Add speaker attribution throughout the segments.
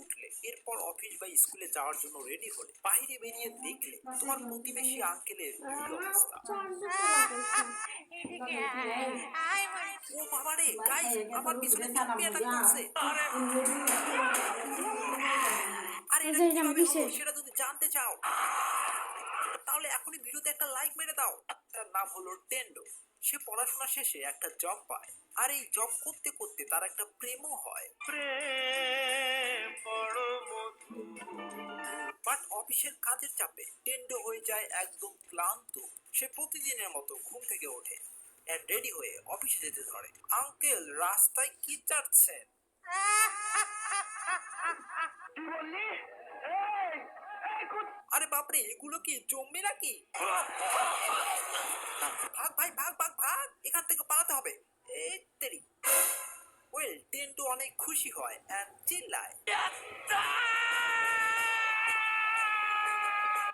Speaker 1: উঠলে, এরপর অফিস বা স্কুলে যাওয়ার জন্য রেডি হলে, বাইরে বেরিয়ে দেখলে তোমার প্রতিবেশী আঙ্কেলের এই অবস্থা। ও বাবা রে গাইস, আমার পিছনে জম্বি অ্যাটাক করছে। আর এটা কিভাবে হলো সেটা যদি জানতে চাও তাহলে এখনই ভিডিওতে একটা লাইক মেরে দাও। তার নাম হলো টেন্ডো। সে পড়াশোনা শেষে একটা জব পায়, আর এই জব করতে করতে তার একটা প্রেমও হয়। বাট অফিসের কাজের চাপে টেন্ডো হয়ে যায় একদম ক্লান্ত। সে প্রতিদিনের মতো ঘুম থেকে ওঠে এন্ড রেডি হয়ে অফিসে যেতে ধরে। আঙ্কেল, রাস্তায় কি চাচ্ছেন? আরে বাপরে, এগুলো কি জম্বি নাকি? ভাগ ভাই, ভাগ ভাগ ভাগ, এখান থেকে পালাতে হবে। এই তেরি। ওয়েল, টেন্টু অনেক খুশি হয় এন্ড চিল্লায়,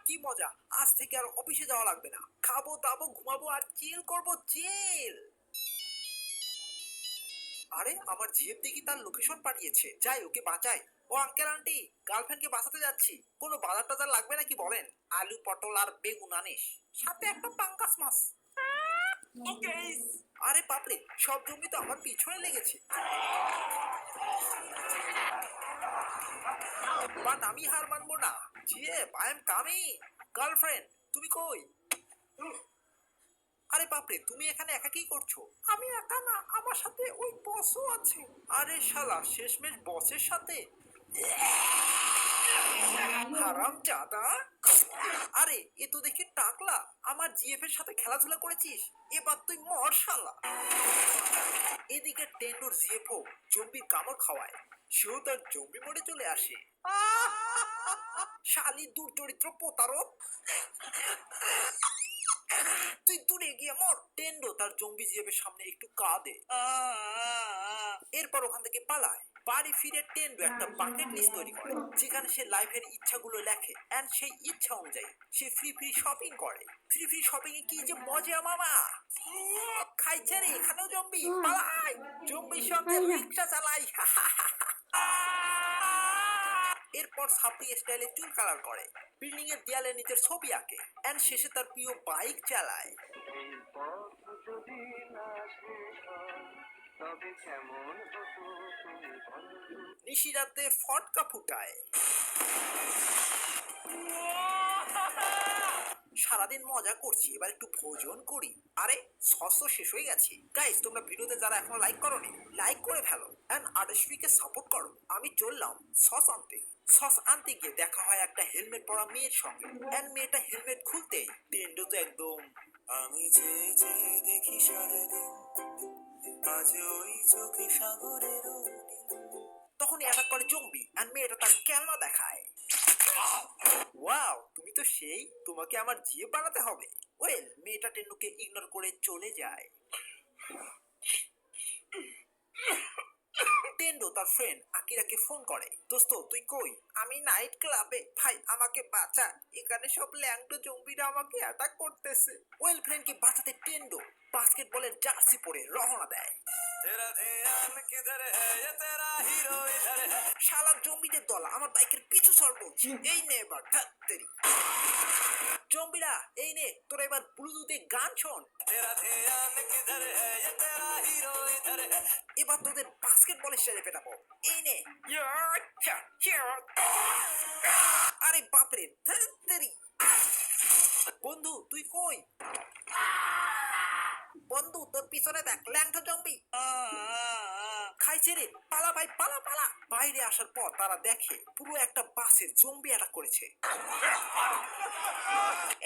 Speaker 1: কি মজা, আজ থেকে আর অফিসে যাওয়া লাগবে না, খাবো দাবো ঘুমাবো আর চিল করবো, চিল। আরে আমার জিএফ দেখি তার লোকেশন পাঠিয়েছে, যাই ওকে বাঁচাই। ও আঙ্কেল আন্টি, গার্লফ্রেন্ডকে বাঁচাতে যাচ্ছি, কোনো বাজার টাজার লাগবে নাকি বলেন? আলু পটল আর বেগুন আনিস, সাথে একটা পাঙ্গাস মাছ। ওকে। আরে বাপরে, সব জমি তো আমার পিছনে লেগেছে। বাট আমি হার মানবো না। GF, I am coming. Girlfriend, তুমি কই? আরে বাপরে, তুমি এখানে একা কি করছো? আমি একা না, আমার সাথে ওই বসও আছে। আরে শালা, শেষমেশ বসের সাথে? হারামজাদা। আরে এ তো দেখি টাকলা, আমার জিএফ এর সাথে খেলাধুলা করেছিস, এবার তুই মর শালা। এদিকে টেন্ডুর জিএফও জম্বির কামড় খাওয়ায়, সেও তার জম্বি মোড়ে চলে আসে। শালি দুর্চরিত্র প্রতারক, তুই দূরে গিয়ে মর। টেন্ডো তার জম্বি জিএফের সামনে একটু কাঁদে, এরপর ওখান থেকে পালায়। বাড়ি ফিরে টেন্ডো একটা বাকেট লিস্ট তৈরি করে, যেখানে সে লাইফের ইচ্ছাগুলো লেখে এন্ড সেই ইচ্ছা অনুযায়ী সে ফ্রি ফ্রি শপিং করে। ফ্রি ফ্রি শপিং এ কি যে মজা মামা, খাইছে রে, এখানেও জম্বি, পালাই। জম্বির সঙ্গে রিক্সা চালাই। এরপর সাপড়ি স্টাইলে চুল কালার করে, বিল্ডিং এর দেয়ালে নিজের ছবি আঁকে এন্ড শেষে তার প্রিয় বাইক চালায়। নিশিরাতে ফটকা ফুটায়। সারাদিন মজা করছি, এবার একটু ভোজন করি। আরে সস শেষ হয়ে গেছে। গাইস, তোমরা ভিডিওতে যারা এখনো লাইক করোনি, লাইক করে ফেলো এন্ড আরএসপিকে সাপোর্ট করো। আমি চললাম সস আনতে। সস আনতে গিয়ে দেখা হয় একটা হেলমেট পরা মেয়ের সঙ্গে এন্ড মেয়েটা হেলমেট খুলতেই টেন্ডো তো একদম, আমি চেয়ে চেয়ে দেখি সারাদিন, আজ ওই চোখে সাগরের তখনই অ্যাটাক করে জম্বি এন্ড মেয়েটা তার ক্যালমা দেখায়। ওয়াও, তুমি তো সেই, তোমাকে আমার জিএফ বানাতে হবে। ওয়েল, মেয়েটা টেন্ডুকে ইগনোর করে চলে যায়। টেন্ডো তার ফ্রেন্ড আকিরাকে ফোন করে, দোস্ত তুই কই? আমি নাইট ক্লাবে। ভাই আমাকে বাঁচা, এখানে সব ল্যাংটো জম্বিরা আমাকে অ্যাটাক করতেছে। ওয়েল, ফ্রেন্ডকে বাঁচাতে টেন্ডো বাস্কেটবলের জার্সি পরে রওনা দেয়। শালা জম্বিদের দল আমার বাইকের পিছু সর বলছি, এই নে এবার ধাত্তেরি। জম্বিরা এই নে, তোরা এবার ব্লুটুথে গান শোন। এবার তোদের বাস্কেটবলের সাথে পেটাবো, এই নে। আরে বাপরে, ধাত্তেরি। বন্ধু তুই কই? বন্ধু তোর পিছনে দেখ, ল্যাংটা জম্বি খাইছে রে, পালা ভাই পালা পালা। বাইরে আসার পর তারা দেখে পুরো একটা বাসে জম্বি অ্যাটাক করেছে।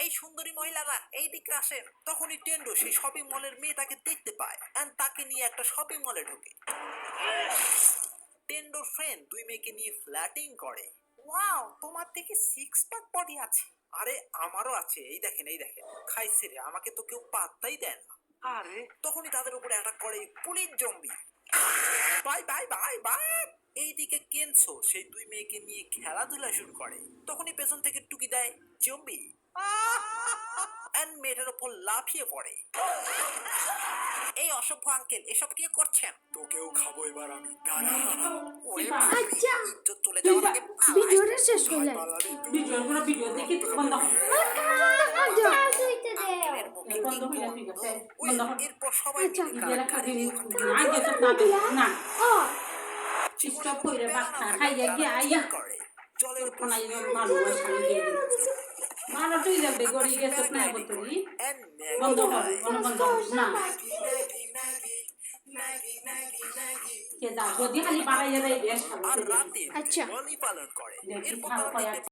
Speaker 1: এই সুন্দরী মহিলারা এই দিকে আসেন। তখনই টেন্ডো সেই শপিং মলের মেয়েটাকে দেখতে পায় এন্ড তাকে নিয়ে একটা শপিং মলে ঢোকে। টেন্ডোর ফ্রেন্ড দুই মেয়েকে নিয়ে ফ্ল্যাটিং করে। ওয়াও, তোমার দেখি সিক্স প্যাক বডি আছে। আরে আমারও আছে, এই দেখেন এই দেখেন। খাইছে রে, আমাকে তো কেউ পাত্তাই দেয় না। আরে তখনই তাদের উপরে অ্যাটাক করে police zombie. Bye bye bye bye. এইদিকে কেনসো সেই দুই মেয়েকে নিয়ে খেলাধুলা শুরু করে। তখনই পেছন থেকে টুকি দেয় জম্বি। অ্যান্ড মেয়েটার উপর লাফিয়ে পড়ে। এই অসভ্য আঙ্কেল, এসব কি করছেন? তোকেও খাবো এবার আমি। দাঁড়া। ওরে বাবা,
Speaker 2: আচ্ছা
Speaker 1: ইজ্জত চলে যাওয়ার আগে পালাই।
Speaker 2: ভিডিওটা শেষ করলেন
Speaker 3: ভিডিও দেখি বন্ধ কর।
Speaker 1: আঙ্কেলের মুখে কি
Speaker 3: বন্ধ হইলে ঠিক আছে, বন্ধ কর।
Speaker 1: এরপর সবাই
Speaker 2: আচ্ছা।
Speaker 1: মিলে
Speaker 3: ঈদের
Speaker 1: গাড়ি নিয়ে ওখান থেকে
Speaker 3: আগে তো না না
Speaker 2: ও
Speaker 3: স্টপ করে বাচ্চা খাইয়া গিয়া আইয়া
Speaker 1: করে। জলের উপর
Speaker 3: কোনাই মারু শাড়ি দিয়ে দিল। মারা তুই যাবে গড়ি গেছত না বতরি। বন্ধ কর, বন্ধ না। কে যা যদি খালি বাড়াইয়া দেয় বেশ
Speaker 1: আর রাতে
Speaker 2: আচ্ছা
Speaker 1: বলি পালন করে।
Speaker 3: দেখি
Speaker 1: এরপর
Speaker 3: খাও
Speaker 1: তারা
Speaker 3: কয়া
Speaker 1: দেখতে